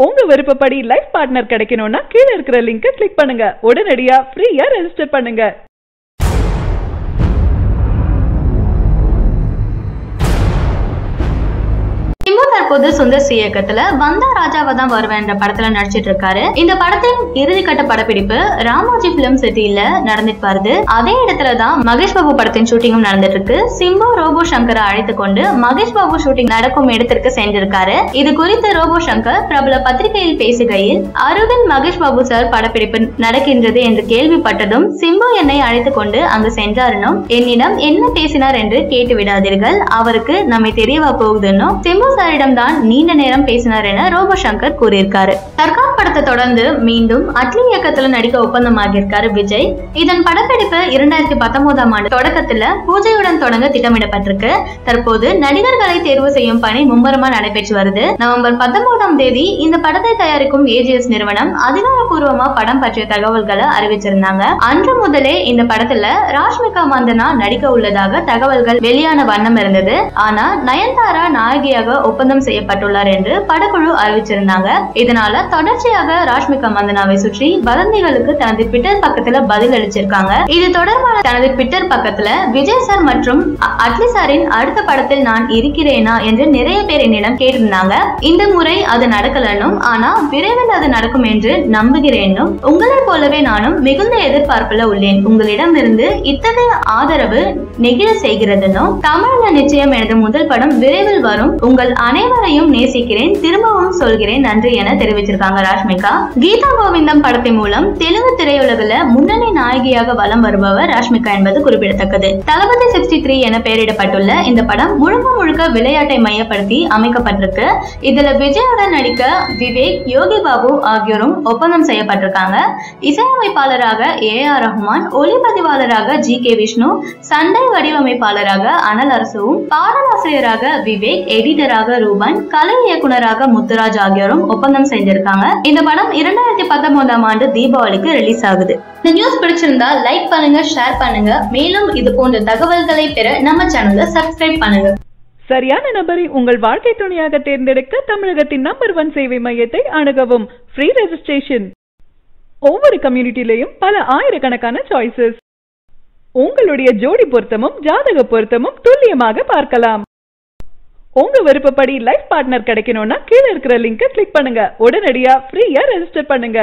உங்க விருப்பப்படி life partner கிடைக்கணும்னா கீழ இருக்கிற லிங்கை கிளிக் பண்ணுங்க. உடனடியா ஃப்ரீயா ரெஜிஸ்டர் பண்ணுங்க. தற்போது சுந்தர் சி இயக்கத்துல வந்தா ராஜாவா தான் வருவேன் என்ற படத்துல நடிச்சிட்டு இருக்காரு. இந்த படத்தின் இறுதிக்கட்ட படப்பிடிப்பு ராமோஜி பிலிம் சிட்டியில நடந்துட்டு வருது. அதே இடத்துலதான் மகேஷ் பாபு படத்தின் ஷூட்டிங்கும் நடந்துட்டு இருக்கு. சிம்பு ரோபோ சங்கரை அழைத்து கொண்டு மகேஷ் பாபு ஷூட்டிங் நடக்கும் இடத்திற்கு சென்றிருக்காரு. இது குறித்து ரோபோ சங்கர் பிரபல பத்திரிகையில் பேசுகையில், அருகில் மகேஷ் பாபு சார் படப்பிடிப்பு நடக்கின்றது என்று கேள்விப்பட்டதும் சிம்பு என்னை அழைத்து கொண்டு அங்கு சென்றாருனும் என்னிடம் என்ன பேசினார் என்று கேட்டு விடாதீர்கள், அவருக்கு நம்மை தெரியவா போகுதுன்னு சிம்பு சாரிடம் தான் நீண்ட நேரம் பேசினார் என ரோபோ சங்கர் கூறியிருக்காரு. சர்க்கார் படத்தை தொடர்ந்து மீண்டும் அட்லி இயக்கத்துல நடிக்க ஒப்பந்தமாகியிருக்காரு விஜய். இதன் படப்பிடிப்பு 2019ஆம் ஆண்டு தொடக்கத்துல பூஜையுடன் தொடங்க திட்டமிடப்பட்டிருக்கு. தற்போது நடிகர்களை தேர்வு செய்யும் பணி மும்முரமா நடைபெற்று வருது. நவம்பர் 19ஆம் தேதி இந்த படத்தை தயாரிக்கும் ஏஜிஎஸ் நிறுவனம் அதிகாரப்பூர்வமா படம் பற்றிய தகவல்களை அறிவிச்சிருந்தாங்க. அன்று முதலே இந்த படத்துல ராஷ்மிகா மந்தனா நடிக்க உள்ளதாக தகவல்கள் வெளியான வண்ணம் இருந்தது. ஆனா நயன்தாரா நாயகியாக ஒப்பந்தம் செய்யப்பட்டுள்ளார் என்று படக்குழு அறிவிச்சிருந்தாங்க. இதனால தொடர்ச்சியாக ராஷ்மிகா மந்தனாவை சுற்றி வதந்திகளுக்கு தனது ட்விட்டர் பக்கத்துல பதில் அளிச்சிருக்காங்க. இது தொடர்பான தனது ட்விட்டர் பக்கத்துல விஜய் சார் மற்றும் அட்லி சாரின் அடுத்த படத்தில் நான் இருக்கிறேனா என்று நிறைய பேர் என்னிடம் கேட்டிருந்தாங்க. இந்த முறை அது நடக்கலனும், ஆனா விரைவில் அது நடக்கும் என்று நம்புகிறேனும், உங்களை போலவே நானும் மிகுந்த எதிர்பார்ப்புல உள்ளேன். உங்களிடம் இருந்து இத்தகைய ஆதரவு நெகிழ செய்கிறதுனும், தமிழ்ல நிச்சயம் எனது முதல் படம் விரைவில் வரும். உங்கள் அனைவரையும் நேசிக்கிறேன், திரும்பவும் சொல்கிறேன் நன்றி என தெரிவிச்சிருக்காங்க ராஷ்மிகா. கீதா கோவிந்தம் படத்தின் மூலம் தெலுங்கு திரையுலகில முன்னணி நாயகியாக வலம் வருபவர் ராஷ்மிகா என்பது குறிப்பிடத்தக்கது. தளபதி 63 என பெயரிடப்பட்டுள்ள இந்த படம் முழுக்க முழுக்க விளையாட்டை மையப்படுத்தி அமைக்கப்பட்டிருக்கு. இதுல விஜயுடன் நடிக்க விவேக், யோகி பாபு ஆகியோரும் ஒப்பந்தம் செய்யப்பட்டிருக்காங்க. இசையமைப்பாளராக AR ரஹ்மான், ஒளிப்பதிவாளராக GK விஷ்ணு, சண்டை வடிவமைப்பாளராக அனல் அரசுவும், பாடலாசிரியராக விவேக், எடிட்டராக ரூபன், கலை இயக்குனராக முத்துராஜ் ஆகியோரும் ஒப்பந்தம் செஞ்சிருக்காங்க. இந்த படம் 2019ஆம் ஆண்டு தீபாவளிக்கு ரிலீஸ் ஆகுது. இந்த நியூஸ் பிடிச்சிருந்தா லைக் பண்ணுங்க, ஷேர் பண்ணுங்க. மேலும் இது போன்ற தகவல்களை பெற நம்ம சேனலை சப்ஸ்கிரைப் பண்ணுங்க. சரியான நபரை உங்கள் வாழ்க்கை துணையாக தேர்ந்தெடுக்க தமிழகத்தின் நம்பர் 1 சேவை மையத்தை அணுகவும். Free registration. ஒவ்வொரு கம்யூனிட்டிலையும் பல ஆயிரக்கணக்கான சாய்ஸஸ். உங்களுடைய ஜோடி பொருத்தமும் ஜாதக பொருத்தமும் துல்லியமாக பார்க்கலாம். உங்க விருப்பப்படி லைஃப் பார்ட்னர் கிடைக்கணும்னா கீழ இருக்கிற லிங்கை கிளிக் பண்ணுங்க. உடனடியா ஃப்ரீயா ரெஜிஸ்டர் பண்ணுங்க.